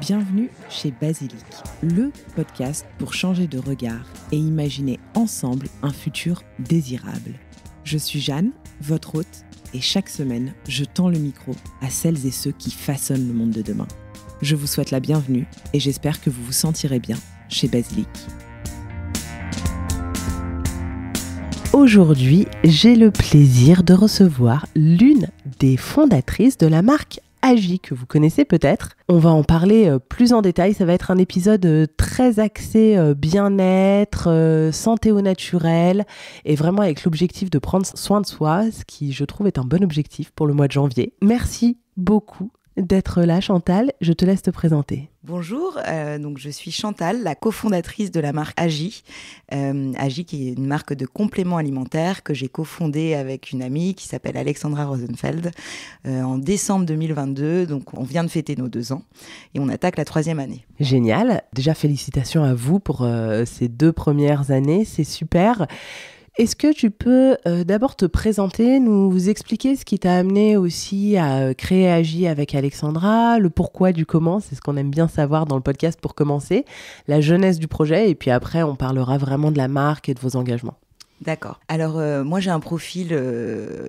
Bienvenue chez Basilic, le podcast pour changer de regard et imaginer ensemble un futur désirable. Je suis Jeanne, votre hôte, et chaque semaine, je tends le micro à celles et ceux qui façonnent le monde de demain. Je vous souhaite la bienvenue et j'espère que vous vous sentirez bien chez Basilic. Aujourd'hui, j'ai le plaisir de recevoir l'une des fondatrices de la marque Agi, que vous connaissez peut-être. On va en parler plus en détail. Ça va être un épisode très axé bien-être, santé au naturel, et vraiment avec l'objectif de prendre soin de soi, ce qui, je trouve, est un bon objectif pour le mois de janvier. Merci beaucoup d'être là, Chantal. Je te laisse te présenter. Bonjour, donc je suis Chantal, la cofondatrice de la marque Agi. Agi qui est une marque de compléments alimentaires que j'ai cofondée avec une amie qui s'appelle Alexandra Rosenfeld en décembre 2022. Donc on vient de fêter nos 2 ans et on attaque la 3e année. Génial. Déjà félicitations à vous pour ces 2 premières années, c'est super. Est-ce que tu peux d'abord te présenter, nous expliquer ce qui t'a amené aussi à créer Agi avec Alexandra, le pourquoi du comment, c'est ce qu'on aime bien savoir dans le podcast pour commencer, la jeunesse du projet, et puis après on parlera vraiment de la marque et de vos engagements. D'accord. Alors, moi, j'ai un profil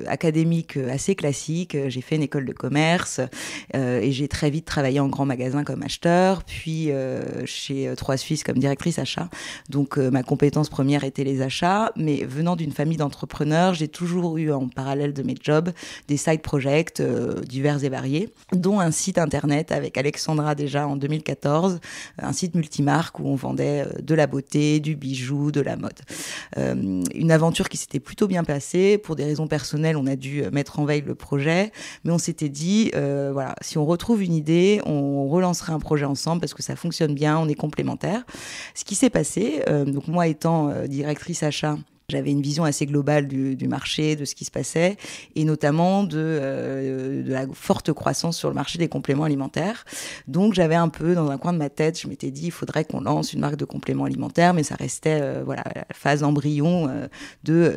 académique assez classique. J'ai fait une école de commerce et j'ai très vite travaillé en grand magasin comme acheteur, puis chez 3 Suisses comme directrice achat. Donc, ma compétence première était les achats. Mais venant d'une famille d'entrepreneurs, j'ai toujours eu en parallèle de mes jobs des side projects divers et variés, dont un site internet avec Alexandra déjà en 2014, un site multimarque où on vendait de la beauté, du bijou, de la mode. Une aventure qui s'était plutôt bien passée. Pour des raisons personnelles, on a dû mettre en veille le projet, mais on s'était dit, voilà, si on retrouve une idée, on relancerait un projet ensemble parce que ça fonctionne bien, on est complémentaires. Ce qui s'est passé, donc moi étant directrice achat, j'avais une vision assez globale du marché, de ce qui se passait, et notamment de la forte croissance sur le marché des compléments alimentaires. Donc j'avais un peu dans un coin de ma tête, je m'étais dit, il faudrait qu'on lance une marque de compléments alimentaires, mais ça restait la phase embryon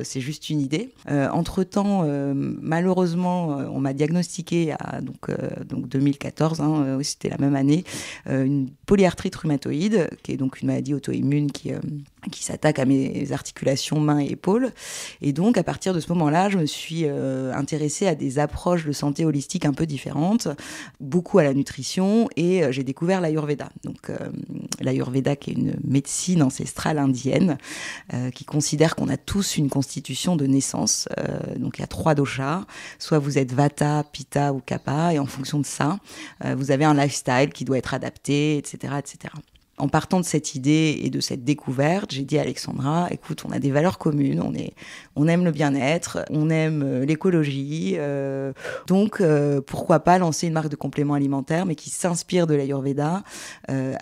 c'est juste une idée. Entre-temps, malheureusement, on m'a diagnostiqué donc 2014, oui, c'était la même année, une polyarthrite rhumatoïde, qui est donc une maladie auto-immune qui s'attaque à mes articulations, mains et épaules. Et donc, à partir de ce moment-là, je me suis intéressée à des approches de santé holistique un peu différentes, beaucoup à la nutrition, et j'ai découvert l'Ayurveda. Donc, l'Ayurveda, qui est une médecine ancestrale indienne, qui considère qu'on a tous une constitution de naissance. Donc, il y a 3 doshas. Soit vous êtes Vata, Pitta ou Kapha, et en fonction de ça, vous avez un lifestyle qui doit être adapté, etc., etc. En partant de cette idée et de cette découverte, j'ai dit à Alexandra, écoute, on a des valeurs communes, on aime le bien-être, on aime l'écologie, donc pourquoi pas lancer une marque de compléments alimentaires, mais qui s'inspire de l'Ayurveda,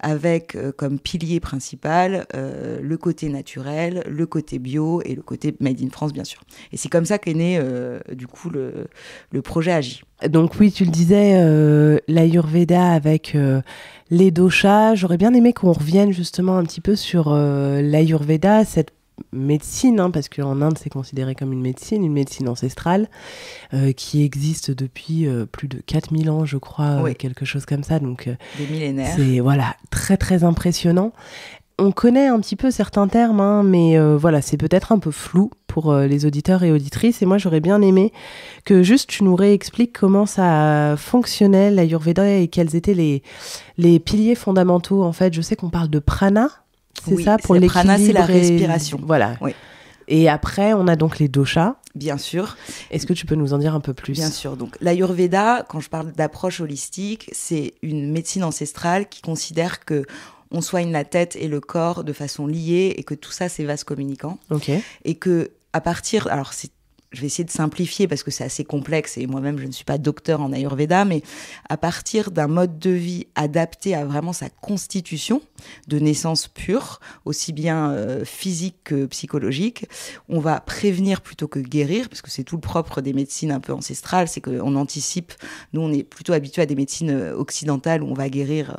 avec comme pilier principal le côté naturel, le côté bio et le côté made in France, bien sûr. Et c'est comme ça qu'est né, du coup, le projet Agi. Donc oui, tu le disais, l'Ayurveda avec les doshas. J'aurais bien aimé qu'on revienne justement un petit peu sur l'Ayurveda, cette médecine, parce qu'en Inde, c'est considéré comme une médecine ancestrale, qui existe depuis plus de 4000 ans, je crois, oui. Quelque chose comme ça. Donc, des millénaires. C'est très, très impressionnant. On connaît un petit peu certains termes, mais c'est peut-être un peu flou pour les auditeurs et auditrices. Et moi, j'aurais bien aimé que juste tu nous réexpliques comment ça fonctionnait, l'Ayurveda, et quels étaient les piliers fondamentaux. En fait, je sais qu'on parle de prana, c'est ça, pour l'équilibre. Prana, c'est la respiration. Voilà. Oui. Et après, on a donc les doshas. Bien sûr. Est-ce que tu peux nous en dire un peu plus ? Bien sûr. Donc, l'Ayurveda, quand je parle d'approche holistique, c'est une médecine ancestrale qui considère que on soigne la tête et le corps de façon liée et que tout ça, c'est vase communicant. Okay. Et que à partir... Alors, je vais essayer de simplifier parce que c'est assez complexe et moi-même, je ne suis pas docteur en Ayurveda, mais à partir d'un mode de vie adapté à vraiment sa constitution de naissance pure, aussi bien physique que psychologique, on va prévenir plutôt que guérir, parce que c'est tout le propre des médecines un peu ancestrales, c'est qu'on anticipe. Nous, on est plutôt habitués à des médecines occidentales où on va guérir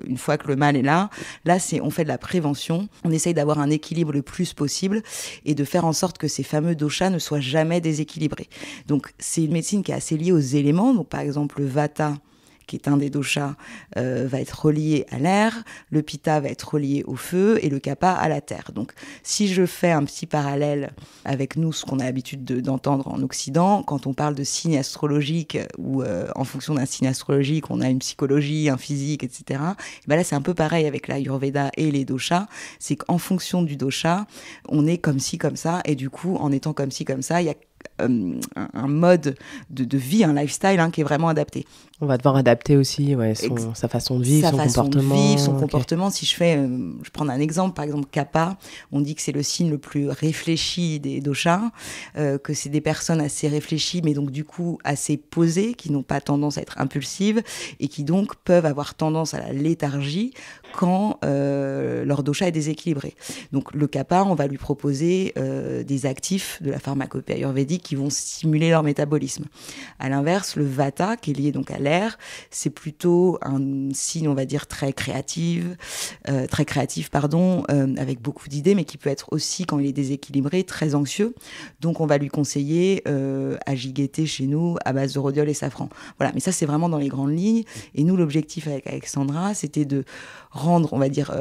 une fois que le mal est là. Là, on fait de la prévention. On essaye d'avoir un équilibre le plus possible et de faire en sorte que ces fameux doshas ne soient jamais jamais déséquilibrés. Donc c'est une médecine qui est assez liée aux éléments. Donc par exemple le Vata, qui est un des doshas, va être relié à l'air, le Pitta va être relié au feu et le Kapha à la terre. Donc, si je fais un petit parallèle avec nous, ce qu'on a l'habitude d'entendre en Occident, quand on parle de signes astrologiques ou en fonction d'un signe astrologique, on a une psychologie, un physique, etc. Et ben là, c'est un peu pareil avec l'Ayurveda et les doshas. C'est qu'en fonction du dosha, on est comme ci, comme ça, et du coup, en étant comme ci, comme ça, il y a un mode de vie, un lifestyle qui est vraiment adapté. On va devoir adapter aussi sa façon de vivre, son comportement. Si je prends un exemple, par exemple Kapha, on dit que c'est le signe le plus réfléchi des doshas, que c'est des personnes assez réfléchies, mais donc du coup assez posées, qui n'ont pas tendance à être impulsives et qui donc peuvent avoir tendance à la léthargie quand leur dosha est déséquilibré. Donc le Kapha, on va lui proposer des actifs de la pharmacopée ayurvédique qui vont stimuler leur métabolisme. À l'inverse, le Vata, qui est lié donc à l'air, c'est plutôt un signe, on va dire, très créatif, avec beaucoup d'idées, mais qui peut être aussi, quand il est déséquilibré, très anxieux. Donc on va lui conseiller Ajigete chez nous à base de rhodiol et safran. Voilà, mais ça c'est vraiment dans les grandes lignes. Et nous, l'objectif avec Alexandra, c'était de rendre, on va dire,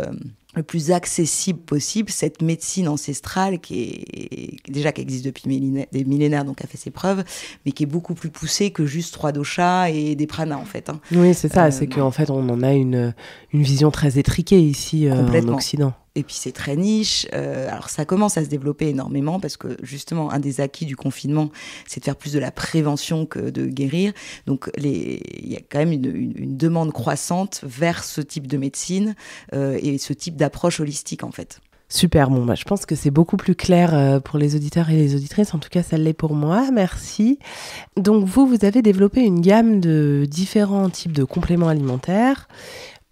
le plus accessible possible cette médecine ancestrale qui existe depuis des millénaires, donc a fait ses preuves, mais qui est beaucoup plus poussée que juste 3 doshas et des pranas en fait. Oui, c'est ça, c'est qu'en fait on en a une vision très étriquée ici en Occident. Et puis c'est très niche. Alors ça commence à se développer énormément parce que justement un des acquis du confinement, c'est de faire plus de la prévention que de guérir. Donc il y a quand même une demande croissante vers ce type de médecine et ce type d'approche holistique en fait. Super, je pense que c'est beaucoup plus clair pour les auditeurs et les auditrices. En tout cas, ça l'est pour moi. Merci. Donc vous avez développé une gamme de différents types de compléments alimentaires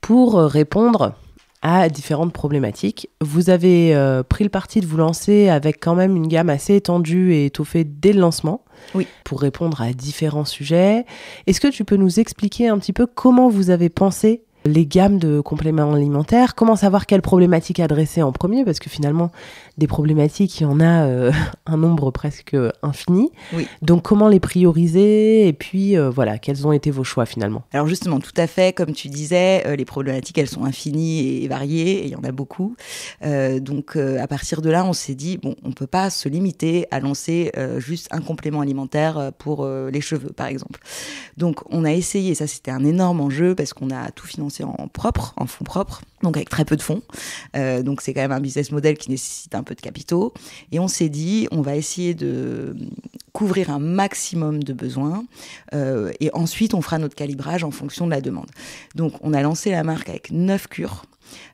pour répondre à différentes problématiques. Vous avez pris le parti de vous lancer avec quand même une gamme assez étendue et étoffée dès le lancement, oui, pour répondre à différents sujets. Est-ce que tu peux nous expliquer un petit peu comment vous avez pensé les gammes de compléments alimentaires, comment savoir quelles problématiques adresser en premier, parce que finalement, des problématiques, il y en a un nombre presque infini. Oui. Donc, comment les prioriser et puis, quels ont été vos choix finalement ? Alors justement, tout à fait, comme tu disais, les problématiques, elles sont infinies et variées, et il y en a beaucoup. Donc, à partir de là, on s'est dit, on ne peut pas se limiter à lancer juste un complément alimentaire pour les cheveux, par exemple. Donc, on a essayé, ça c'était un énorme enjeu, parce qu'on a tout financé en fonds propres, donc avec très peu de fonds. Donc c'est quand même un business model qui nécessite un peu de capitaux. Et on s'est dit, on va essayer de couvrir un maximum de besoins et ensuite on fera notre calibrage en fonction de la demande. Donc on a lancé la marque avec 9 cures.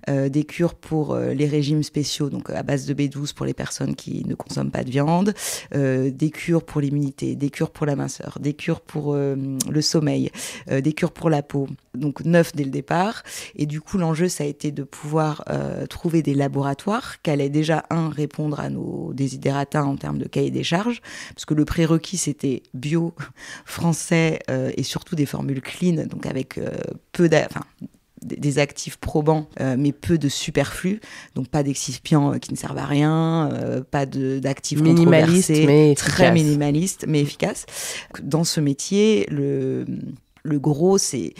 Des cures pour les régimes spéciaux, donc à base de B12 pour les personnes qui ne consomment pas de viande, des cures pour l'immunité, des cures pour la minceur, des cures pour le sommeil, des cures pour la peau, donc 9 dès le départ. Et du coup, l'enjeu, ça a été de pouvoir trouver des laboratoires qui allaient déjà, répondre à nos desiderata en termes de cahier des charges, parce que le prérequis, c'était bio, français et surtout des formules clean, donc avec des actifs probants, mais peu de superflu, donc pas d'excipients qui ne servent à rien, pas d'actifs controversés, mais très minimaliste mais efficace. Dans ce métier, le gros, c'est,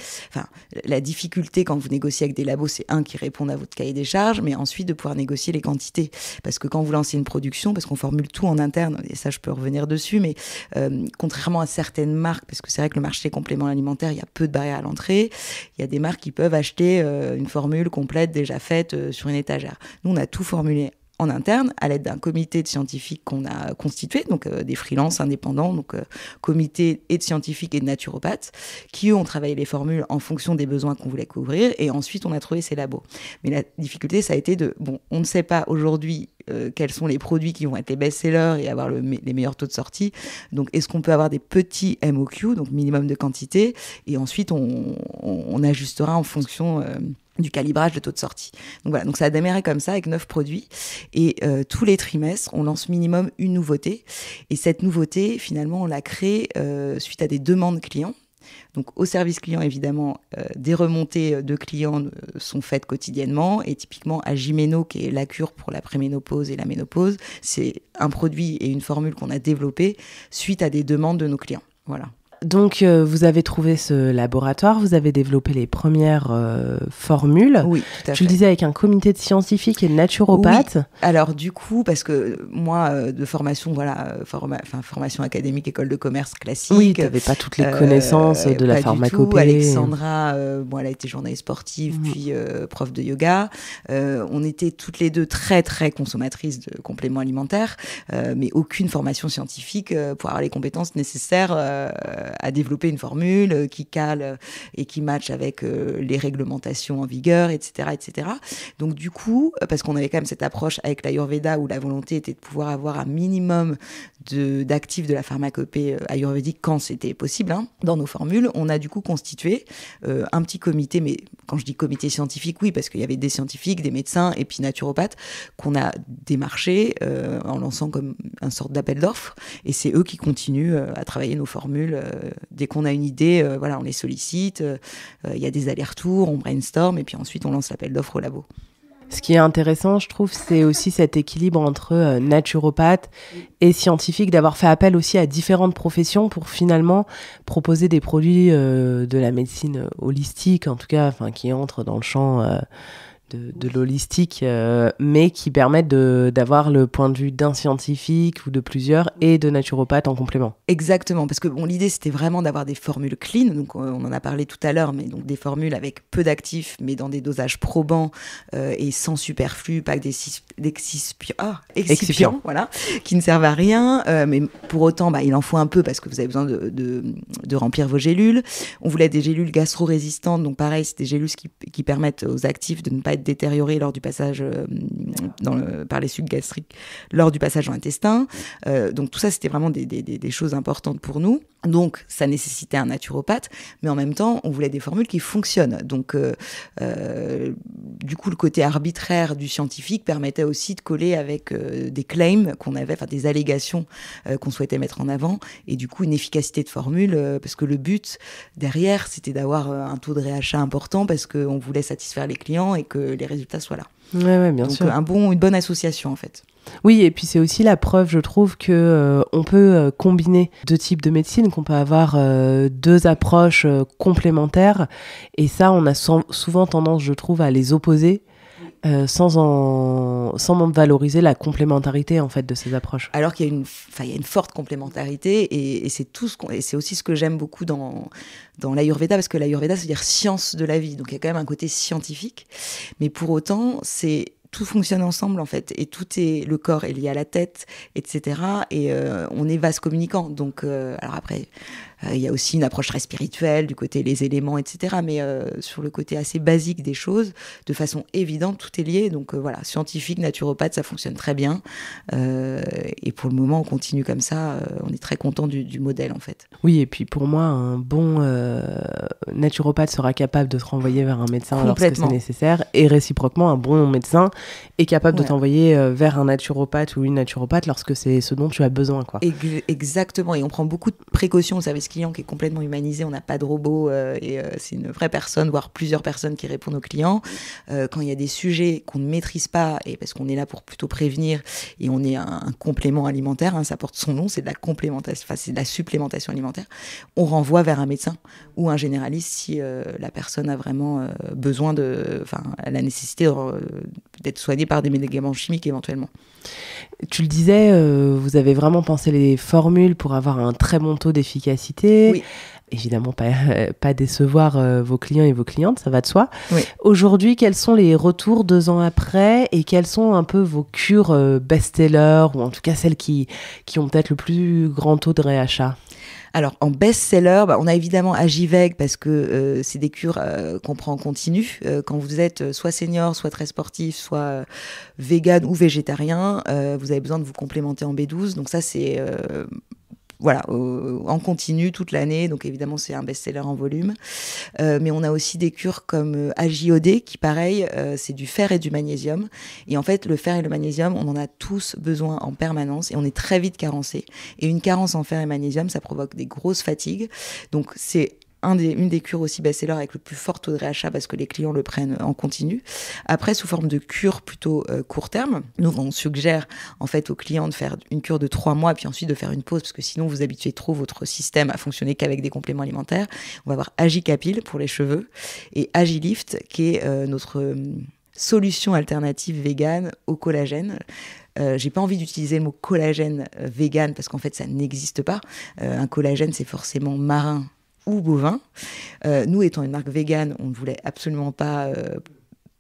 la difficulté quand vous négociez avec des labos, c'est qui répondent à votre cahier des charges, mais ensuite de pouvoir négocier les quantités. Parce que quand vous lancez une production, parce qu'on formule tout en interne, et ça je peux revenir dessus, mais contrairement à certaines marques, parce que c'est vrai que le marché des compléments alimentaires, il y a peu de barrières à l'entrée, il y a des marques qui peuvent acheter une formule complète déjà faite sur une étagère. Nous, on a tout formulé en interne, à l'aide d'un comité de scientifiques qu'on a constitué, donc des freelances indépendants, donc comité et de scientifiques et de naturopathes, qui eux ont travaillé les formules en fonction des besoins qu'on voulait couvrir, et ensuite on a trouvé ces labos. Mais la difficulté, ça a été on ne sait pas aujourd'hui quels sont les produits qui vont être les best-sellers et avoir les meilleurs taux de sortie. Donc, est-ce qu'on peut avoir des petits MOQ, donc minimum de quantité, et ensuite on ajustera en fonction du calibrage de taux de sortie. Donc voilà, donc ça a démarré comme ça avec 9 produits et tous les trimestres, on lance minimum une nouveauté et cette nouveauté, finalement, on l'a créée suite à des demandes clients. Donc au service client, évidemment, des remontées de clients sont faites quotidiennement. Et typiquement, Agimeno, qui est la cure pour la préménopause et la ménopause, c'est un produit et une formule qu'on a développé suite à des demandes de nos clients. Voilà. Donc, vous avez trouvé ce laboratoire, vous avez développé les premières formules. Oui, tout à fait. Tu le disais avec un comité de scientifiques et de naturopathes. Oui. Alors, du coup, parce que moi, de formation, formation académique, école de commerce classique. Oui, tu n'avais pas toutes les connaissances de la pharmacopée. Alexandra, elle a été journaliste sportive, puis prof de yoga. On était toutes les deux très, très consommatrices de compléments alimentaires, mais aucune formation scientifique pour avoir les compétences nécessaires à développer une formule qui cale et qui matche avec les réglementations en vigueur, etc., etc. Donc du coup, parce qu'on avait quand même cette approche avec l'Ayurveda où la volonté était de pouvoir avoir un minimum d'actifs de la pharmacopée ayurvédique quand c'était possible, dans nos formules, on a du coup constitué un petit comité, mais quand je dis comité scientifique, oui, parce qu'il y avait des scientifiques, des médecins et puis naturopathes qu'on a démarchés en lançant comme une sorte d'appel d'offres, et c'est eux qui continuent à travailler nos formules. Dès qu'on a une idée, on les sollicite, il y a des allers-retours, on brainstorm, et puis ensuite on lance l'appel d'offres au labo. Ce qui est intéressant, je trouve, c'est aussi cet équilibre entre naturopathe et scientifique, d'avoir fait appel aussi à différentes professions pour finalement proposer des produits de la médecine holistique, en tout cas, qui entrent dans le champ de l'holistique, mais qui permettent d'avoir le point de vue d'un scientifique ou de plusieurs et de naturopathe en complément. Exactement, parce que l'idée c'était vraiment d'avoir des formules clean, donc on en a parlé tout à l'heure, mais donc des formules avec peu d'actifs, mais dans des dosages probants et sans superflu, pas que des excipients, voilà, qui ne servent à rien, mais pour autant il en faut un peu parce que vous avez besoin de remplir vos gélules. On voulait des gélules gastro-résistantes, donc pareil, c'est des gélules qui permettent aux actifs de ne pas être détériorés lors du passage par les sucs gastriques, lors du passage dans l'intestin. Donc tout ça, c'était vraiment des choses importantes pour nous. Donc ça nécessitait un naturopathe, mais en même temps, on voulait des formules qui fonctionnent. Donc du coup, le côté arbitraire du scientifique permettait aussi de coller avec des claims qu'on avait, des allégations qu'on souhaitait mettre en avant, et du coup une efficacité de formule, parce que le but derrière, c'était d'avoir un taux de réachat important, parce qu'on voulait satisfaire les clients et que les résultats soient là. Ouais, bien sûr. Donc une bonne association en fait. Oui, et puis c'est aussi la preuve, je trouve, que on peut combiner deux types de médecine, qu'on peut avoir deux approches complémentaires, et ça, on a souvent tendance, je trouve, à les opposer. Sans valoriser la complémentarité en fait de ces approches. Alors qu'il y a une forte complémentarité, et c'est et c'est aussi ce que j'aime beaucoup dans l'Ayurveda, parce que l'Ayurveda, c'est dire science de la vie, donc il y a quand même un côté scientifique, mais pour autant tout fonctionne ensemble en fait, et le corps est lié à la tête, etc. Et on est vase communicant. Donc alors après, il y a aussi une approche très spirituelle du côté les éléments, etc. Mais sur le côté assez basique des choses, de façon évidente, tout est lié. Donc scientifique, naturopathe, ça fonctionne très bien. Et pour le moment, on continue comme ça. On est très content du modèle en fait. Oui, et puis pour moi, un bon naturopathe sera capable de te renvoyer vers un médecin lorsque c'est nécessaire, et réciproquement, un bon médecin est capable de t'envoyer vers un naturopathe ou une naturopathe lorsque c'est ce dont tu as besoin, quoi. Exactement, et on prend beaucoup de précautions au service client qui est complètement humanisé, on n'a pas de robot, c'est une vraie personne, voire plusieurs personnes qui répondent aux clients. Quand il y a des sujets qu'on ne maîtrise pas, et parce qu'on est là pour plutôt prévenir, et on est un complément alimentaire, ça porte son nom, c'est de la complémentation, c'est de la supplémentation alimentaire, on renvoie vers un médecin ou un généraliste si la personne a vraiment besoin la nécessité d'être soignée par des médicaments chimiques éventuellement. Tu le disais, vous avez vraiment pensé les formules pour avoir un très bon taux d'efficacité. Oui. Évidemment, pas décevoir vos clients et vos clientes, ça va de soi. Oui. Aujourd'hui, quels sont les retours 2 ans après, et quelles sont un peu vos cures best-sellers, ou en tout cas celles qui ont peut-être le plus grand taux de réachat? Alors, en best-seller, on a évidemment Agiveg, parce que c'est des cures qu'on prend en continu. Quand vous êtes soit senior, soit très sportif, soit vegan ou végétarien, vous avez besoin de vous complémenter en B12. Donc ça, c'est en continu toute l'année. Donc évidemment, c'est un best-seller en volume. Mais on a aussi des cures comme AJOD, qui pareil, c'est du fer et du magnésium. Et en fait, le fer et le magnésium, on en a tous besoin en permanence, et on est très vite carencé. Et une carence en fer et magnésium, ça provoque des grosses fatigues. Donc c'est une des cures aussi best-seller avec le plus fort taux de réachat parce que les clients le prennent en continu. Après, sous forme de cure plutôt court terme, nous, on suggère en fait aux clients de faire une cure de 3 mois puis ensuite de faire une pause parce que sinon vous habituez trop votre système à fonctionner qu'avec des compléments alimentaires. On va avoir Agicapil pour les cheveux et Agilift qui est notre solution alternative végane au collagène. J'ai pas envie d'utiliser le mot collagène vegan parce qu'en fait ça n'existe pas. Un collagène c'est forcément marin ou bovin. Nous étant une marque végane, on ne voulait absolument pas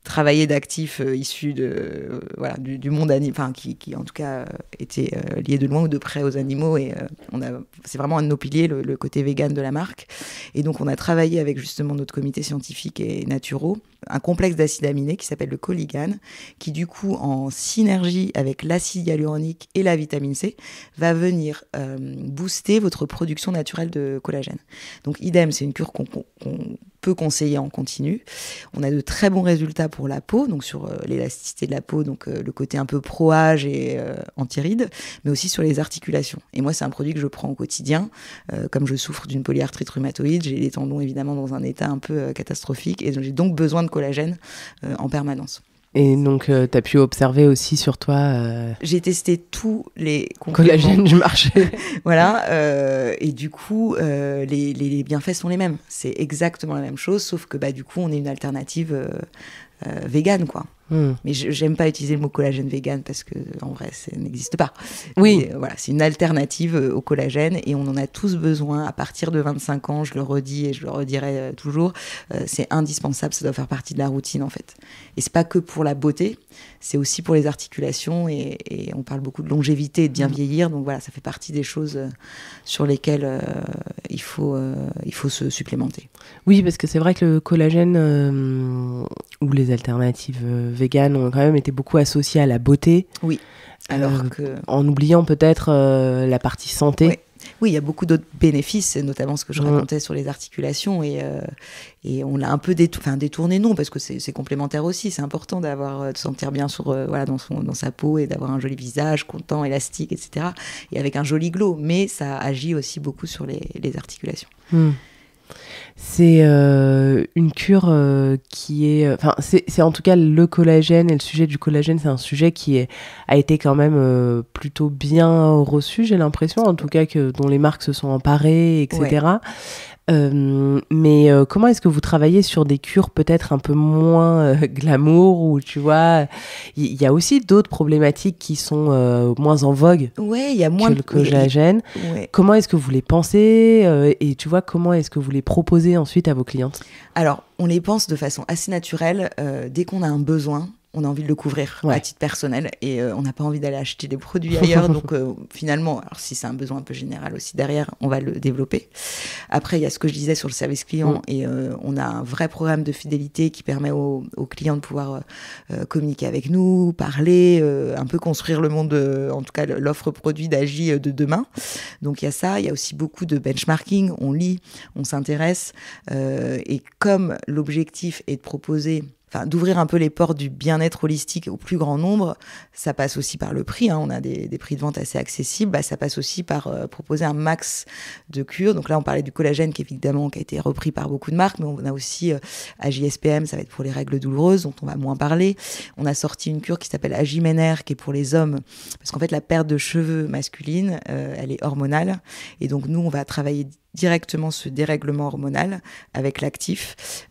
travailler d'actifs issus de du monde animal, enfin qui en tout cas étaient liés de loin ou de près aux animaux et c'est vraiment un de nos piliers le côté vegan de la marque. Et donc on a travaillé avec justement notre comité scientifique et naturaux un complexe d'acides aminés qui s'appelle le Coligane, qui du coup en synergie avec l'acide hyaluronique et la vitamine C va venir booster votre production naturelle de collagène. Donc idem, c'est une cure qu'on peut conseiller en continu. On a de très bons résultats pour la peau, donc sur l'élasticité de la peau, donc le côté un peu pro-âge et anti-rides, mais aussi sur les articulations. Et moi, c'est un produit que je prends au quotidien. Comme je souffre d'une polyarthrite rhumatoïde, j'ai les tendons évidemment dans un état un peu catastrophique et j'ai donc besoin de collagène en permanence. Et donc, tu as pu observer aussi sur toi... J'ai testé tous les collagènes du marché. Voilà. Et du coup, les bienfaits sont les mêmes. C'est exactement la même chose, sauf que du coup, on est une alternative végane, quoi. Mais j'aime pas utiliser le mot collagène vegan parce que en vrai ça n'existe pas. Oui. Mais, voilà, c'est une alternative au collagène et on en a tous besoin à partir de 25 ans, je le redis et je le redirai toujours, c'est indispensable, ça doit faire partie de la routine en fait. Et c'est pas que pour la beauté, c'est aussi pour les articulations et on parle beaucoup de longévité et de bien vieillir, donc voilà, ça fait partie des choses sur lesquelles il faut se supplémenter. Oui, parce que c'est vrai que le collagène ou les alternatives véganes ont quand même été beaucoup associées à la beauté. Oui. Alors que... En oubliant peut-être la partie santé. Oui. Oui, il y a beaucoup d'autres bénéfices, notamment ce que je racontais sur les articulations. Et on l'a un peu détourné, non, parce que c'est complémentaire aussi. C'est important de se sentir bien dans sa peau et d'avoir un joli visage, content, élastique, etc. Et avec un joli glow. Mais ça agit aussi beaucoup sur les articulations. C'est une cure qui est... Enfin, c'est en tout cas le collagène et le sujet du collagène, c'est un sujet qui a été quand même plutôt bien reçu, j'ai l'impression, en tout cas dont les marques se sont emparées, etc. Ouais. Mais comment est-ce que vous travaillez sur des cures peut-être un peu moins glamour où tu vois il y a aussi d'autres problématiques qui sont moins en vogue il y a moins que le collagène. Comment est-ce que vous les pensez et tu vois comment est-ce que vous les proposez ensuite à vos clientes? Alors on les pense de façon assez naturelle dès qu'on a un besoin. On a envie de le couvrir à titre personnel et on n'a pas envie d'aller acheter des produits ailleurs. Donc finalement, alors si c'est un besoin un peu général aussi derrière, on va le développer. Après, il y a ce que je disais sur le service client et on a un vrai programme de fidélité qui permet aux clients de pouvoir communiquer avec nous, parler, un peu construire le monde, en tout cas l'offre produit d'Agi de demain. Donc il y a ça, il y a aussi beaucoup de benchmarking, on lit, on s'intéresse et comme l'objectif est de proposer... d'ouvrir un peu les portes du bien-être holistique au plus grand nombre, ça passe aussi par le prix. On a des prix de vente assez accessibles. Ça passe aussi par proposer un max de cures. Donc là, on parlait du collagène qui a été repris par beaucoup de marques, mais on a aussi AJSPM, ça va être pour les règles douloureuses, dont on va moins parler. On a sorti une cure qui s'appelle Agiménère, qui est pour les hommes, parce qu'en fait, la perte de cheveux masculine, elle est hormonale. Et donc, nous, on va travailler directement ce dérèglement hormonal avec l'actif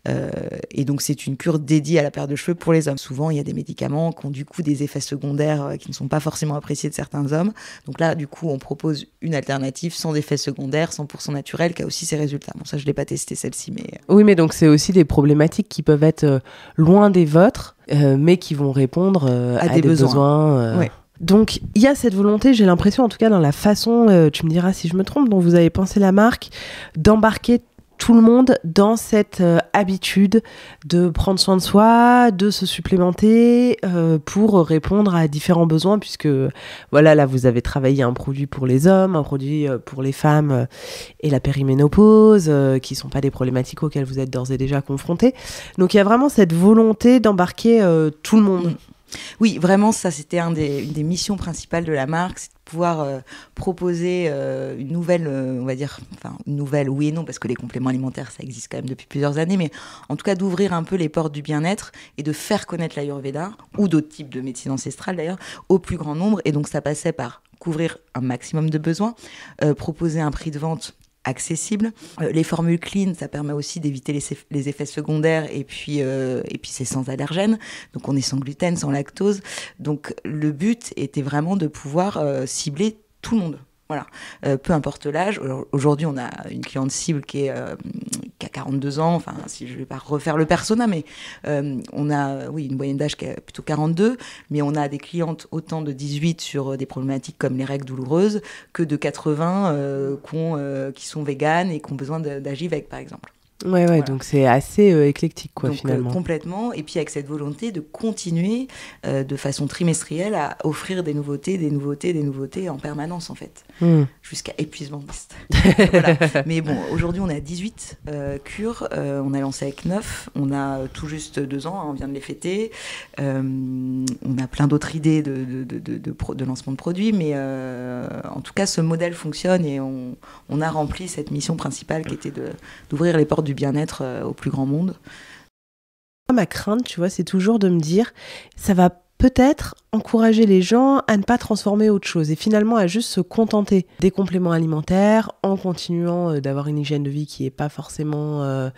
et donc c'est une cure dédiée à la perte de cheveux pour les hommes. Souvent il y a des médicaments qui ont du coup des effets secondaires qui ne sont pas forcément appréciés de certains hommes, donc là du coup on propose une alternative sans effets secondaires, 100% naturelle, qui a aussi ses résultats. Bon, ça je l'ai pas testé celle-ci, mais... Oui, mais donc c'est aussi des problématiques qui peuvent être loin des vôtres mais qui vont répondre à des besoins ouais. Donc, il y a cette volonté, j'ai l'impression, en tout cas dans la façon, tu me diras si je me trompe, dont vous avez pensé la marque, d'embarquer tout le monde dans cette habitude de prendre soin de soi, de se supplémenter pour répondre à différents besoins, puisque voilà, là, vous avez travaillé un produit pour les hommes, un produit pour les femmes et la périménopause, qui ne sont pas des problématiques auxquelles vous êtes d'ores et déjà confrontés. Donc, il y a vraiment cette volonté d'embarquer tout le monde. Oui, vraiment, ça, c'était une des missions principales de la marque, c'est de pouvoir proposer une nouvelle, on va dire, enfin, une nouvelle, oui et non, parce que les compléments alimentaires, ça existe quand même depuis plusieurs années, mais en tout cas, d'ouvrir un peu les portes du bien-être et de faire connaître l'Ayurveda, ou d'autres types de médecine ancestrale d'ailleurs, au plus grand nombre. Et donc, ça passait par couvrir un maximum de besoins, proposer un prix de vente accessible. Les formules clean, ça permet aussi d'éviter les effets secondaires et puis c'est sans allergènes. Donc on est sans gluten, sans lactose. Donc le but était vraiment de pouvoir cibler tout le monde. Voilà. Peu importe l'âge. Aujourd'hui, on a une cliente cible qui a 42 ans. Enfin, si je ne vais pas refaire le persona, mais on a une moyenne d'âge qui est plutôt 42. Mais on a des clientes autant de 18 sur des problématiques comme les règles douloureuses que de 80 qui sont véganes et qui ont besoin d'Agivec, par exemple. Ouais, voilà. Donc c'est assez éclectique, quoi, donc, finalement. Complètement. Et puis avec cette volonté de continuer de façon trimestrielle à offrir des nouveautés en permanence, en fait. Jusqu'à épuisement de liste. Voilà. Mais bon, aujourd'hui, on est à 18 cures. On a lancé avec 9. On a tout juste 2 ans. On vient de les fêter. On a plein d'autres idées de lancement de produits. Mais en tout cas, ce modèle fonctionne et on a rempli cette mission principale qui était d'ouvrir les portes du bien-être au plus grand monde. Ma crainte, tu vois, c'est toujours de me dire, ça va peut-être encourager les gens à ne pas transformer autre chose et finalement à juste se contenter des compléments alimentaires en continuant d'avoir une hygiène de vie qui n'est pas forcément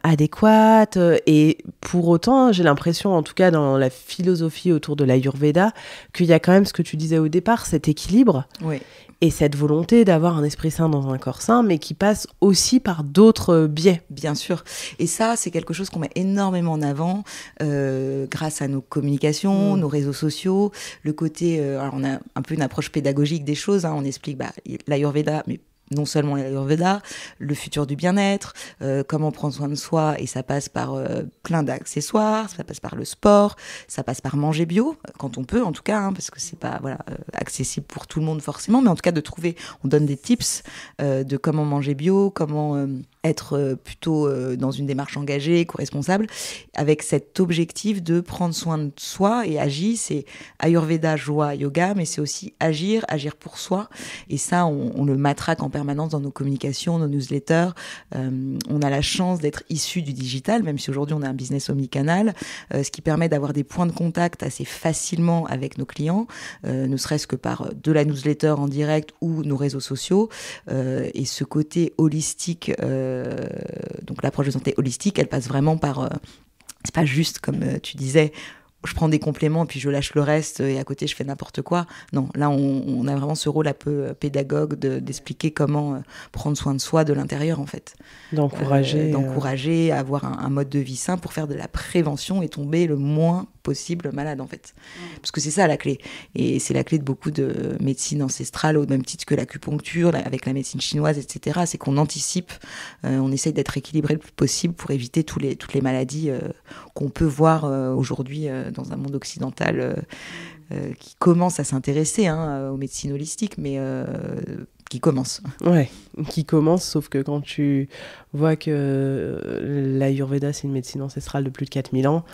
adéquate. Et pour autant, j'ai l'impression, en tout cas dans la philosophie autour de l'Ayurveda, qu'il y a quand même ce que tu disais au départ, cet équilibre. Oui. Et cette volonté d'avoir un esprit sain dans un corps sain, mais qui passe aussi par d'autres biais. Bien sûr. Et ça, c'est quelque chose qu'on met énormément en avant grâce à nos communications, nos réseaux sociaux. Le côté, alors on a un peu une approche pédagogique des choses. On explique l'Ayurveda, mais non seulement l'Ayurveda, le futur du bien-être, comment prendre soin de soi, et ça passe par plein d'accessoires, ça passe par le sport, ça passe par manger bio, quand on peut en tout cas, parce que c'est pas accessible pour tout le monde forcément, mais en tout cas on donne des tips de comment manger bio, comment être plutôt dans une démarche engagée, éco-responsable, avec cet objectif de prendre soin de soi. Et Agi, c'est Ayurveda, joie, yoga, mais c'est aussi agir pour soi. Et ça, on le matraque en permanence dans nos communications, nos newsletters. On a la chance d'être issu du digital, même si aujourd'hui on a un business omnicanal, ce qui permet d'avoir des points de contact assez facilement avec nos clients, ne serait-ce que par de la newsletter en direct ou nos réseaux sociaux. Et ce côté holistique, donc l'approche de santé holistique, elle passe vraiment par c'est pas juste comme tu disais, je prends des compléments puis je lâche le reste et à côté je fais n'importe quoi. Non, là on a vraiment ce rôle un peu pédagogue d'expliquer comment prendre soin de soi de l'intérieur en fait. D'encourager à avoir un mode de vie sain pour faire de la prévention et tomber le moins possible malade en fait. Parce que c'est ça la clé. Et c'est la clé de beaucoup de médecine ancestrale au même titre que l'acupuncture, avec la médecine chinoise, etc. C'est qu'on anticipe, on essaye d'être équilibré le plus possible pour éviter toutes les maladies qu'on peut voir aujourd'hui dans un monde occidental qui commence à s'intéresser aux médecines holistiques, mais qui commence. Ouais, qui commence, sauf que quand tu vois que l'Ayurveda, c'est une médecine ancestrale de plus de 4000 ans,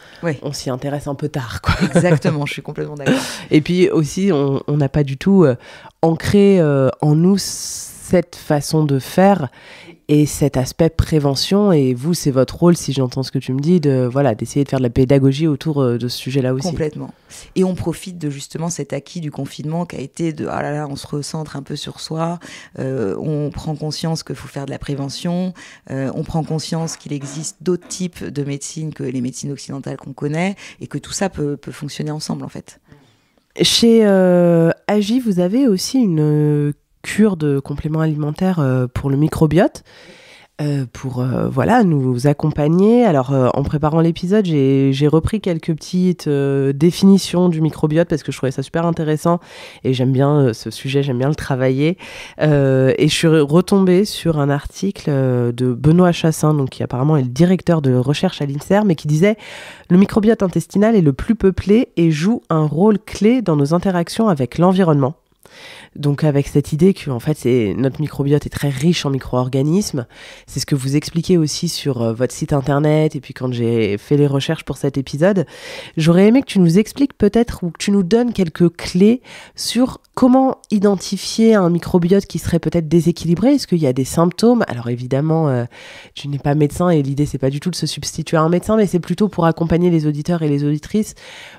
on s'y intéresse un peu tard, quoi. Exactement, je suis complètement d'accord. Et puis aussi, on n'a pas du tout ancré en nous cette façon de faire et cet aspect prévention. Et vous, c'est votre rôle, si j'entends ce que tu me dis, d'essayer de faire de la pédagogie autour de ce sujet-là aussi. Complètement. Et on profite de justement cet acquis du confinement qui a été de on se recentre un peu sur soi, on prend conscience qu'il faut faire de la prévention, on prend conscience qu'il existe d'autres types de médecine que les médecines occidentales qu'on connaît et que tout ça peut fonctionner ensemble en fait. Chez Agi, vous avez aussi une cure de compléments alimentaires pour le microbiote, pour nous accompagner. Alors, en préparant l'épisode, j'ai repris quelques petites définitions du microbiote parce que je trouvais ça super intéressant et j'aime bien ce sujet, j'aime bien le travailler. Et je suis retombée sur un article de Benoît Chassin, donc, qui apparemment est le directeur de recherche à l'INSERM, mais qui disait « Le microbiote intestinal est le plus peuplé et joue un rôle clé dans nos interactions avec l'environnement. Donc avec cette idée que en fait notre microbiote est très riche en micro-organismes, c'est ce que vous expliquez aussi sur votre site internet et puis quand j'ai fait les recherches pour cet épisode, j'aurais aimé que tu nous expliques peut-être ou que tu nous donnes quelques clés sur comment identifier un microbiote qui serait peut-être déséquilibré. Est-ce qu'il y a des symptômes? Alors évidemment, tu n'es pas médecin et l'idée c'est pas du tout de se substituer à un médecin, mais c'est plutôt pour accompagner les auditeurs et les auditrices.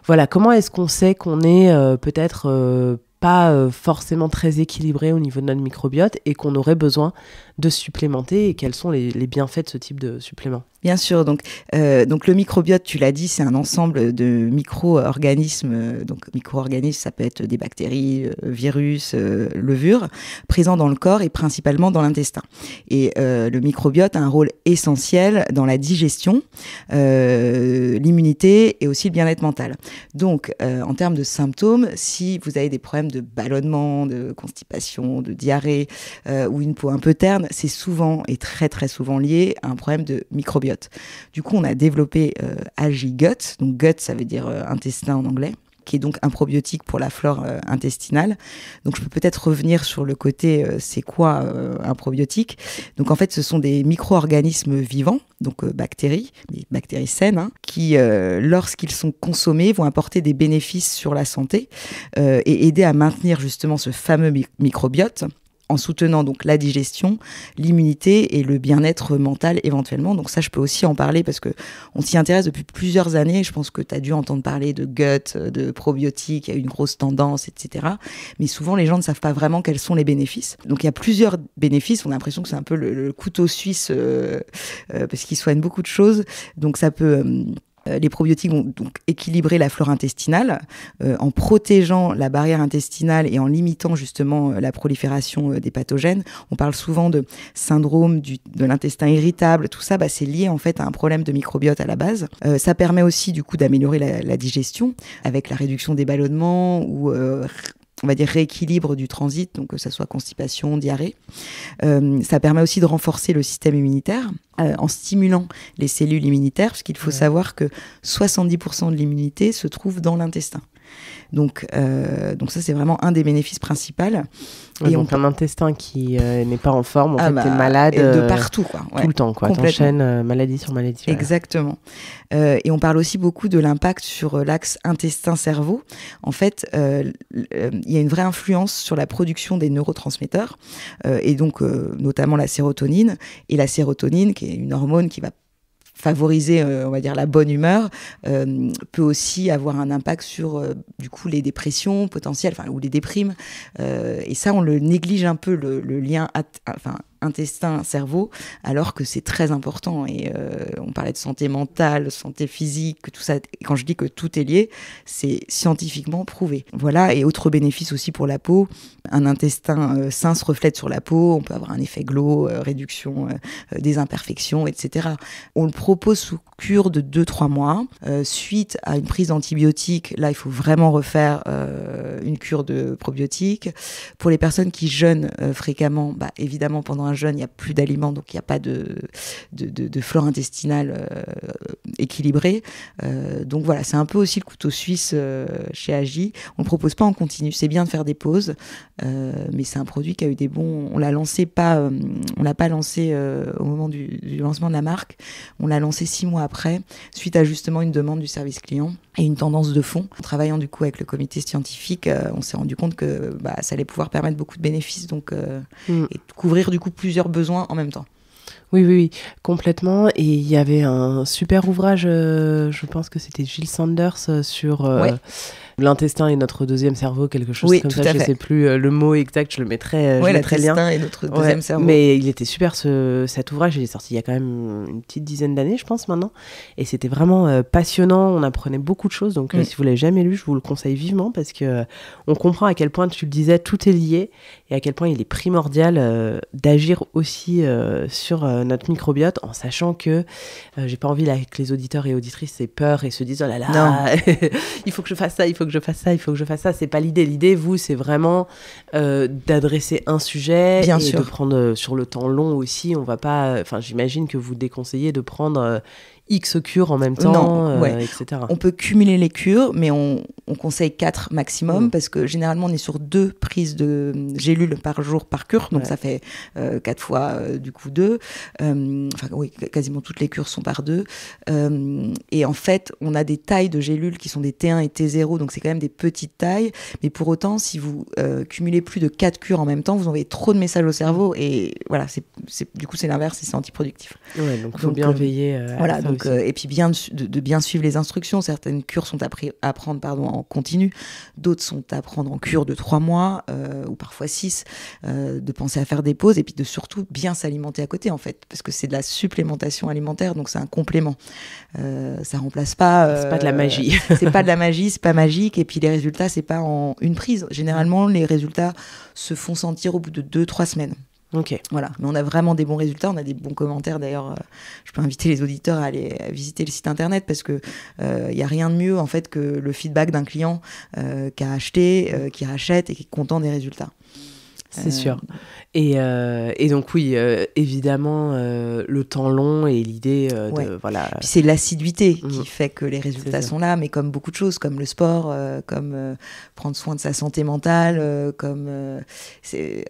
Voilà, comment est-ce qu'on sait qu'on est peut-être pas forcément très équilibré au niveau de notre microbiote et qu'on aurait besoin de supplémenter, et quels sont les bienfaits de ce type de supplément? Bien sûr, donc le microbiote, tu l'as dit, c'est un ensemble de micro-organismes. Donc micro-organismes, ça peut être des bactéries, virus, levures, présents dans le corps et principalement dans l'intestin. Et le microbiote a un rôle essentiel dans la digestion, l'immunité et aussi le bien-être mental. Donc en termes de symptômes, si vous avez des problèmes de ballonnement, de constipation, de diarrhée ou une peau un peu terne, c'est souvent et très très souvent lié à un problème de microbiote. Du coup, on a développé AgiGut, donc gut ça veut dire intestin en anglais, qui est donc un probiotique pour la flore intestinale. Donc je peux peut-être revenir sur le côté c'est quoi un probiotique. Donc en fait ce sont des micro-organismes vivants, donc bactéries, des bactéries saines, qui lorsqu'ils sont consommés vont apporter des bénéfices sur la santé et aider à maintenir justement ce fameux microbiote, en soutenant donc la digestion, l'immunité et le bien-être mental éventuellement. Donc ça, je peux aussi en parler parce qu'on s'y intéresse depuis plusieurs années. Je pense que tu as dû entendre parler de gut, de probiotiques, il y a une grosse tendance, etc. Mais souvent, les gens ne savent pas vraiment quels sont les bénéfices. Donc il y a plusieurs bénéfices. On a l'impression que c'est un peu le couteau suisse parce qu'il soigne beaucoup de choses. Donc ça peut... Les probiotiques vont donc équilibrer la flore intestinale en protégeant la barrière intestinale et en limitant justement la prolifération des pathogènes. On parle souvent de syndrome de l'intestin irritable. Tout ça, c'est lié en fait à un problème de microbiote à la base. Ça permet aussi du coup d'améliorer la digestion avec la réduction des ballonnements ou on va dire rééquilibre du transit, donc que ça soit constipation, diarrhée. Ça permet aussi de renforcer le système immunitaire en stimulant les cellules immunitaires, parce qu'il faut savoir que 70% de l'immunité se trouve dans l'intestin. Donc ça, c'est vraiment un des bénéfices principaux. Et donc un intestin qui n'est pas en forme, en fait, t'es malade de partout, quoi. Tout le temps, quoi. T'enchaînes maladie sur maladie. Exactement. Et on parle aussi beaucoup de l'impact sur l'axe intestin-cerveau. En fait, il y a une vraie influence sur la production des neurotransmetteurs, et donc notamment la sérotonine. Et la sérotonine, qui est une hormone qui va favoriser, on va dire, la bonne humeur, peut aussi avoir un impact sur, du coup, les dépressions potentielles, ou les déprimes. Et ça, on le néglige un peu, le lien intestin-cerveau, alors que c'est très important. Et on parlait de santé mentale, santé physique, tout ça. Et quand je dis que tout est lié, c'est scientifiquement prouvé. Voilà, et autre bénéfice aussi pour la peau, un intestin sain se reflète sur la peau, on peut avoir un effet glow, réduction des imperfections, etc. On le propose sous cure de 2-3 mois. Suite à une prise d'antibiotiques, là, il faut vraiment refaire une cure de probiotiques. Pour les personnes qui jeûnent fréquemment, évidemment, pendant un jeûne, il n'y a plus d'aliments, donc il n'y a pas de flore intestinale équilibrée. Donc voilà, c'est un peu aussi le couteau suisse chez Agi. On ne le propose pas en continu, c'est bien de faire des pauses, mais c'est un produit qui a eu des bons... On l'a pas lancé au moment du lancement de la marque, on l'a lancé 6 mois après, suite à justement une demande du service client et une tendance de fond. En travaillant du coup avec le comité scientifique, on s'est rendu compte que ça allait pouvoir permettre beaucoup de bénéfices, donc et de couvrir du coup plusieurs besoins en même temps. Oui, complètement. Et il y avait un super ouvrage, je pense que c'était Jill Sanders, sur l'intestin et notre deuxième cerveau, quelque chose comme ça. Je ne sais plus le mot exact, je le mettrai lien. L'intestin et notre deuxième cerveau. Mais il était super, cet ouvrage. Il est sorti il y a quand même une petite dizaine d'années, je pense, maintenant. Et c'était vraiment passionnant. On apprenait beaucoup de choses. Donc, si vous ne l'avez jamais lu, je vous le conseille vivement parce qu'on comprend à quel point, tu le disais, tout est lié et à quel point il est primordial d'agir aussi sur notre microbiote, en sachant que j'ai pas envie là, que les auditeurs et auditrices aient peur et se disent oh là là, il faut que je fasse ça, il faut que je fasse ça, il faut que je fasse ça. C'est pas l'idée. L'idée, vous, c'est vraiment d'adresser un sujet Bien et sûr. de prendre sur le temps long aussi. On va pas, j'imagine que vous déconseillez de prendre X cures en même temps, etc. On peut cumuler les cures, mais on conseille 4 maximum, parce que généralement, on est sur 2 prises de gélules par jour par cure, donc ça fait 4 fois, du coup, 2. Quasiment toutes les cures sont par 2. Et en fait, on a des tailles de gélules qui sont des T1 et T0, donc c'est quand même des petites tailles, mais pour autant, si vous cumulez plus de 4 cures en même temps, vous envoyez trop de messages au cerveau, et voilà, du coup, c'est l'inverse, et c'est antiproductif. Ouais, donc il faut bien veiller à ça aussi. Et puis de bien suivre les instructions. Certaines cures sont à prendre en continu, d'autres sont à prendre en cure de 3 mois, ou parfois 6, de penser à faire des pauses, et puis de surtout bien s'alimenter à côté, en fait, parce que c'est de la supplémentation alimentaire, donc c'est un complément. Ça remplace pas... c'est pas de la magie. C'est pas de la magie, c'est pas magique, et puis les résultats, c'est pas en une prise. Généralement, les résultats se font sentir au bout de 2-3 semaines. Ok. Voilà, mais on a vraiment des bons résultats, on a des bons commentaires. D'ailleurs, je peux inviter les auditeurs à aller visiter le site internet, parce que y a rien de mieux en fait que le feedback d'un client qui a acheté, qui rachète et qui est content des résultats. C'est sûr. Et donc oui, évidemment, le temps long et l'idée de voilà. Puis c'est l'assiduité qui fait que les résultats sont là, mais comme beaucoup de choses, comme le sport, comme prendre soin de sa santé mentale,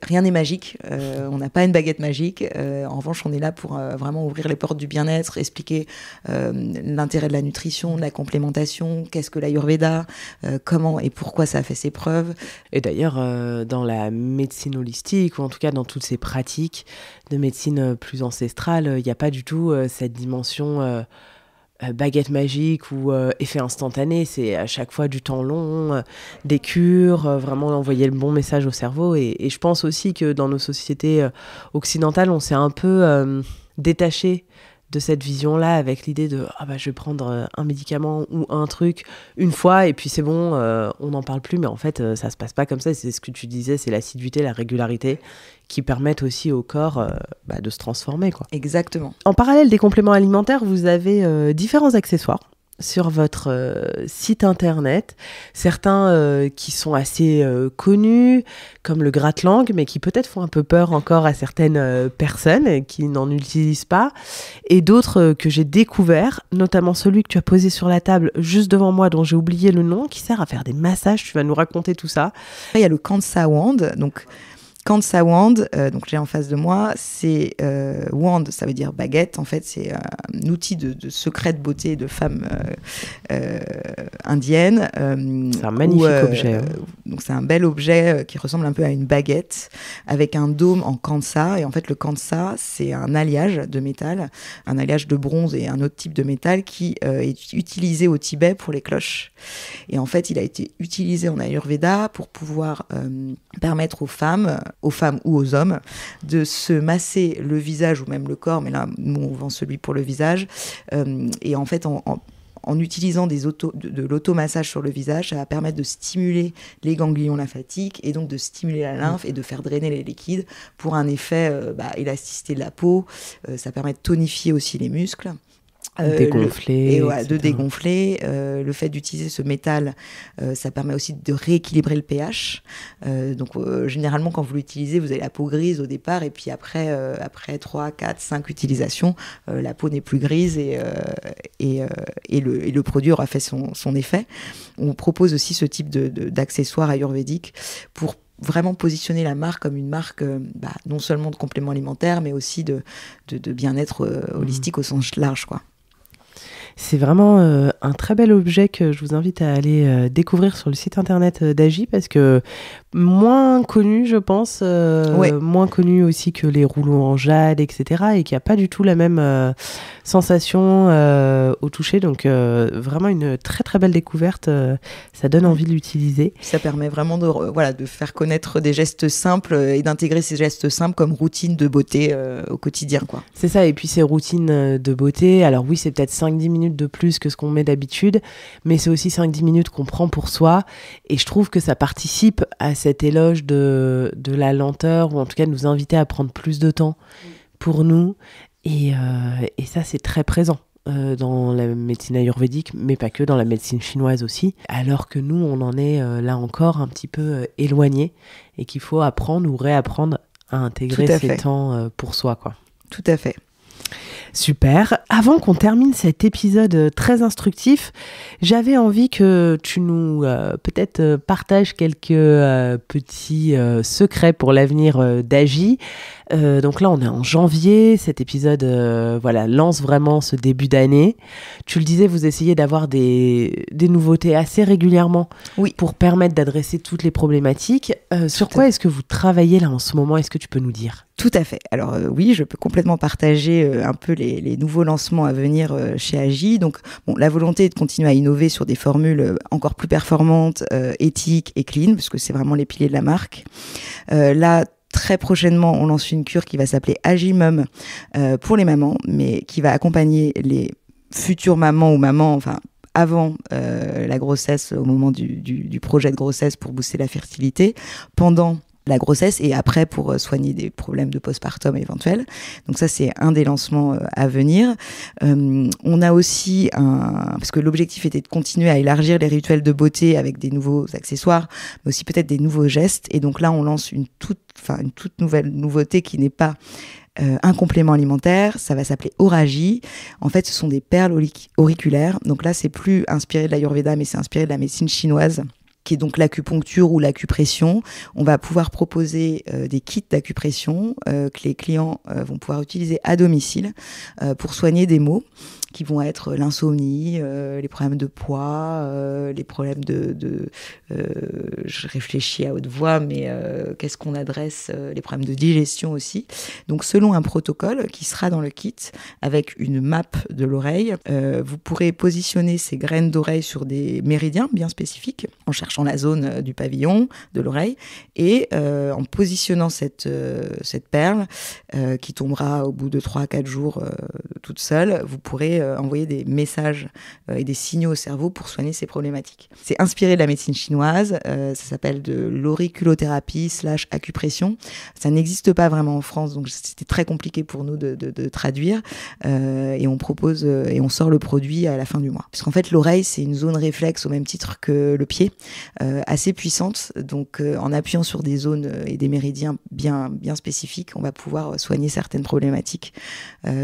rien n'est magique. On n'a pas une baguette magique. En revanche, on est là pour vraiment ouvrir les portes du bien-être, expliquer l'intérêt de la nutrition, de la complémentation, qu'est-ce que l'Ayurveda, comment et pourquoi ça a fait ses preuves. Et d'ailleurs, dans la médecine holistique, ou en tout cas dans toutes ces pratiques de médecine plus ancestrale, il n'y a pas du tout cette dimension baguette magique ou effet instantané. C'est à chaque fois du temps long, des cures, vraiment envoyer le bon message au cerveau. Et je pense aussi que dans nos sociétés occidentales, on s'est un peu détaché de cette vision-là, avec l'idée de je vais prendre un médicament ou un truc une fois et puis c'est bon, on n'en parle plus. Mais en fait, ça se passe pas comme ça. C'est ce que tu disais, c'est l'assiduité, la régularité qui permettent aussi au corps de se transformer, quoi. Exactement. En parallèle des compléments alimentaires, vous avez différents accessoires sur votre site internet, certains qui sont assez connus, comme le gratte-langue, mais qui peut-être font un peu peur encore à certaines personnes qui n'en utilisent pas, et d'autres que j'ai découverts, notamment celui que tu as posé sur la table juste devant moi, dont j'ai oublié le nom, qui sert à faire des massages. Tu vas nous raconter tout ça. Il y a le Kansa Wand, donc Kansa Wand, donc j'ai en face de moi, c'est wand, ça veut dire baguette. En fait, c'est un outil de secret de beauté de femmes indiennes. C'est un magnifique objet. Donc c'est un bel objet qui ressemble un peu à une baguette avec un dôme en Kansa. Et en fait, le Kansa, c'est un alliage de métal, un alliage de bronze et un autre type de métal qui est utilisé au Tibet pour les cloches. Et en fait, il a été utilisé en Ayurveda pour pouvoir permettre aux femmes ou aux hommes de se masser le visage ou même le corps, mais là nous on vend celui pour le visage, et en fait en utilisant de l'automassage sur le visage, ça va permettre de stimuler les ganglions lymphatiques et donc de stimuler la lymphe et de faire drainer les liquides pour un effet élasticité de la peau. Ça permet de tonifier aussi les muscles. Dégonfler, de dégonfler. Le fait d'utiliser ce métal, ça permet aussi de rééquilibrer le pH. Donc généralement quand vous l'utilisez, vous avez la peau grise au départ, et puis après 3, 4, 5 utilisations, la peau n'est plus grise et le produit aura fait son effet. On propose aussi ce type d'accessoires ayurvédiques pour vraiment positionner la marque comme une marque non seulement de compléments alimentaires, mais aussi de bien-être holistique au sens large, quoi. C'est vraiment un très bel objet que je vous invite à aller découvrir sur le site internet d'Agi, parce que moins connu, je pense, moins connu aussi que les rouleaux en jade, etc., et qui n'a pas du tout la même sensation au toucher. Donc vraiment une très très belle découverte, ça donne envie de l'utiliser. Ça permet vraiment de faire connaître des gestes simples et d'intégrer ces gestes simples comme routine de beauté au quotidien, quoi. C'est ça, et puis ces routines de beauté, alors oui, c'est peut-être 5-10 minutes de plus que ce qu'on met d'habitude, mais c'est aussi 5-10 minutes qu'on prend pour soi, et je trouve que ça participe à cet éloge de la lenteur, ou en tout cas de nous inviter à prendre plus de temps pour nous, et ça c'est très présent dans la médecine ayurvédique, mais pas que, dans la médecine chinoise aussi, alors que nous on en est là encore un petit peu éloigné, et qu'il faut apprendre ou réapprendre à intégrer ces temps pour soi, quoi. Tout à fait. Super. Avant qu'on termine cet épisode très instructif, j'avais envie que tu nous peut-être partages quelques petits secrets pour l'avenir d'Agi. Donc là, on est en janvier. Cet épisode lance vraiment ce début d'année. Tu le disais, vous essayez d'avoir des nouveautés assez régulièrement pour permettre d'adresser toutes les problématiques. Sur quoi est-ce que vous travaillez là en ce moment ? Est-ce que tu peux nous dire ? Tout à fait. Alors oui, je peux complètement partager un peu les nouveaux lancements à venir chez Agi. Donc la volonté est de continuer à innover sur des formules encore plus performantes, éthiques et clean, parce que c'est vraiment les piliers de la marque. Là, très prochainement, on lance une cure qui va s'appeler Agimum pour les mamans, mais qui va accompagner les futures mamans ou mamans, avant la grossesse, au moment du projet de grossesse pour booster la fertilité, pendant la grossesse et après pour soigner des problèmes de postpartum éventuels. Donc ça, c'est un des lancements à venir. On a aussi parce que l'objectif était de continuer à élargir les rituels de beauté avec des nouveaux accessoires, mais aussi peut-être des nouveaux gestes. Et donc là, on lance une toute nouvelle nouveauté qui n'est pas un complément alimentaire. Ça va s'appeler Oragi. En fait, ce sont des perles auriculaires. Donc là, c'est plus inspiré de l'Ayurveda, mais c'est inspiré de la médecine chinoise, qui est donc l'acupuncture ou l'acupression. On va pouvoir proposer des kits d'acupression que les clients vont pouvoir utiliser à domicile pour soigner des maux qui vont être l'insomnie, les problèmes de poids, les problèmes je réfléchis à haute voix, mais qu'est-ce qu'on adresse, les problèmes de digestion aussi. Donc selon un protocole qui sera dans le kit, avec une map de l'oreille, vous pourrez positionner ces graines d'oreille sur des méridiens bien spécifiques, en cherchant la zone du pavillon, de l'oreille, et en positionnant cette perle, qui tombera au bout de 3 à 4 jours toute seule, vous pourrez envoyer des messages et des signaux au cerveau pour soigner ces problématiques. C'est inspiré de la médecine chinoise, ça s'appelle de l'auriculothérapie / acupression. Ça n'existe pas vraiment en France, donc c'était très compliqué pour nous de traduire, et on propose et on sort le produit à la fin du mois. Parce qu'en fait, l'oreille, c'est une zone réflexe au même titre que le pied, assez puissante, donc en appuyant sur des zones et des méridiens bien spécifiques, on va pouvoir soigner certaines problématiques.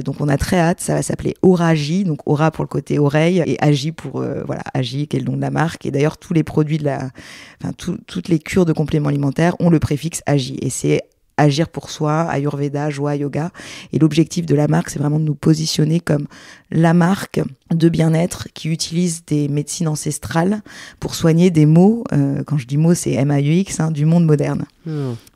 Donc on a très hâte, ça va s'appeler Oragi, donc Aura pour le côté oreille et Agi pour Agi qui est le nom de la marque. Et d'ailleurs tous les produits toutes les cures de compléments alimentaires ont le préfixe Agi, et c'est agir pour soi, Ayurveda, joie, yoga. Et l'objectif de la marque, c'est vraiment de nous positionner comme la marque de bien-être qui utilise des médecines ancestrales pour soigner des maux, quand je dis maux, c'est MAUX, du monde moderne.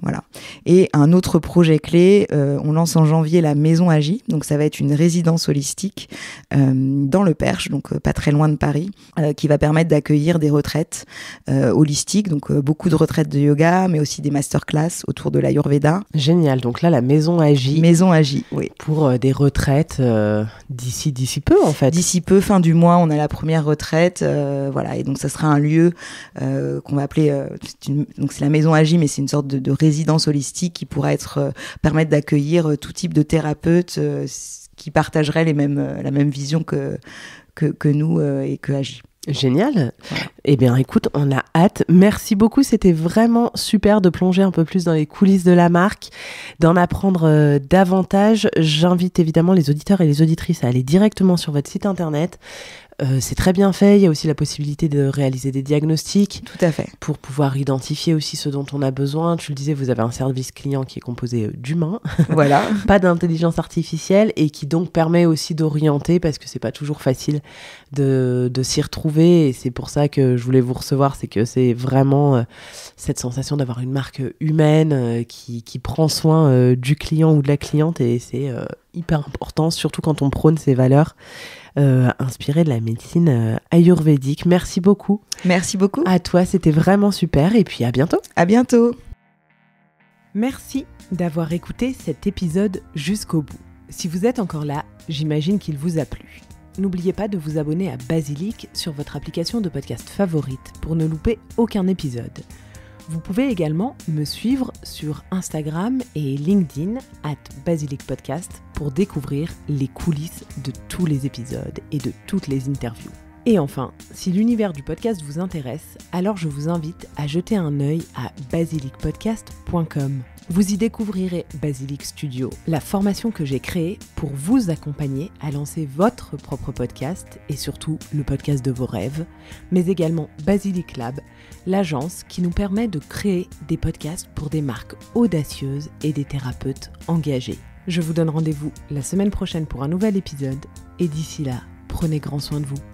Voilà. Et un autre projet clé, on lance en janvier la Maison Agi, donc ça va être une résidence holistique dans le Perche, donc pas très loin de Paris, qui va permettre d'accueillir des retraites holistiques, donc beaucoup de retraites de yoga, mais aussi des masterclass autour de l'Ayurveda. Génial, donc là la Maison Agi. Maison Agi, oui. Pour des retraites d'ici peu en fait. D'ici peu, fin du mois, on a la première retraite, et donc ça sera un lieu qu'on va appeler, donc c'est la Maison Agi, mais c'est une sorte de résidence holistique qui pourra permettre d'accueillir tout type de thérapeutes qui partageraient la même vision que nous et que Agi. Génial. Voilà. Eh bien, écoute, on a hâte. Merci beaucoup. C'était vraiment super de plonger un peu plus dans les coulisses de la marque, d'en apprendre davantage. J'invite évidemment les auditeurs et les auditrices à aller directement sur votre site internet. C'est très bien fait. Il y a aussi la possibilité de réaliser des diagnostics. Tout à fait. Pour pouvoir identifier aussi ce dont on a besoin. Tu le disais, vous avez un service client qui est composé d'humains. Voilà. Pas d'intelligence artificielle et qui donc permet aussi d'orienter parce que c'est pas toujours facile de s'y retrouver. Et c'est pour ça que je voulais vous recevoir. C'est que c'est vraiment cette sensation d'avoir une marque humaine qui prend soin du client ou de la cliente. Et c'est hyper important, surtout quand on prône ces valeurs. Inspiré de la médecine ayurvédique. Merci beaucoup. Merci beaucoup. À toi, c'était vraiment super et puis à bientôt. À bientôt. Merci d'avoir écouté cet épisode jusqu'au bout. Si vous êtes encore là, j'imagine qu'il vous a plu. N'oubliez pas de vous abonner à Basilic sur votre application de podcast favorite pour ne louper aucun épisode. Vous pouvez également me suivre sur Instagram et LinkedIn @basilicpodcast pour découvrir les coulisses de tous les épisodes et de toutes les interviews. Et enfin, si l'univers du podcast vous intéresse, alors je vous invite à jeter un œil à basilicpodcast.com. Vous y découvrirez Basilic Studio, la formation que j'ai créée pour vous accompagner à lancer votre propre podcast et surtout le podcast de vos rêves, mais également Basilic Lab, l'agence qui nous permet de créer des podcasts pour des marques audacieuses et des thérapeutes engagés. Je vous donne rendez-vous la semaine prochaine pour un nouvel épisode et d'ici là, prenez grand soin de vous.